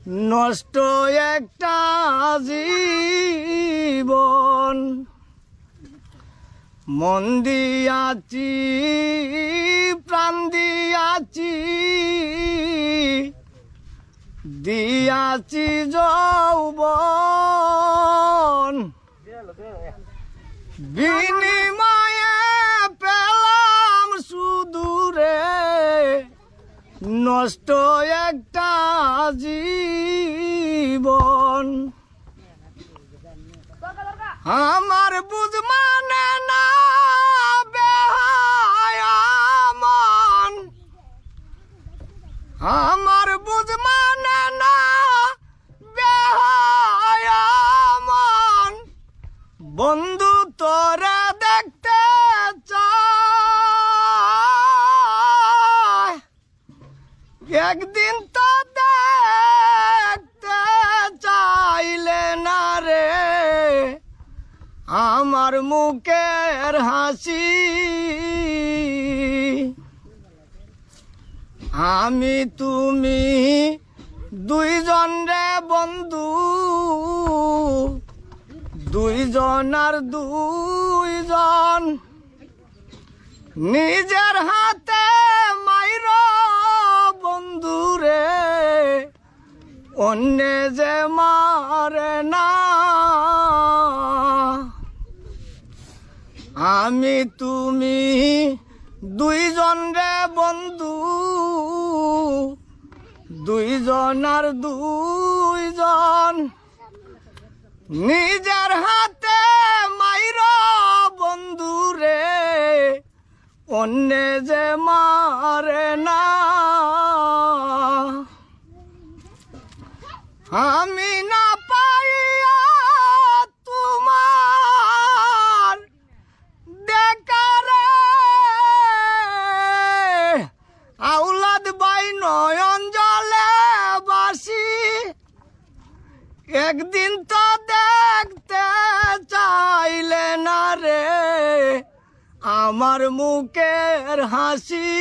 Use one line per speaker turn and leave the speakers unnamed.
নষ্ট একটা জীবন। মন দিয়াছি প্রাণ দিয়াছি, দিয়াছি যৌবন। বিনিময়ে পেলাম শুধু রে নষ্ট একটা জীবন। আমার বুঝ মানে না বেহায়া মন, আমার বুঝ মানে না বেহায়া মন। বন্ধু তোরে দেখতে চাই, একদিন তো দেখতে চাইলে না রে আমার মুখের হাসি। আমি তুমি দুইজন রে বন্ধু, দুইজন আর দুইজন। নিজের হাতে মাইর বন্ধু রে, অন্য যে মারে না। আমি তুমি দুইজন রে বন্ধু, দুইজন আর দুইজন। নিজের হাতে মাইর বন্ধু রে, অন্য যে মারে না। আমি না পাইয়া তোমার দেখারে আউলাদ বাই নয়ন জলে বাসি। একদিন তো দেখতে চাইলে না রে আমার মুখের হাসি।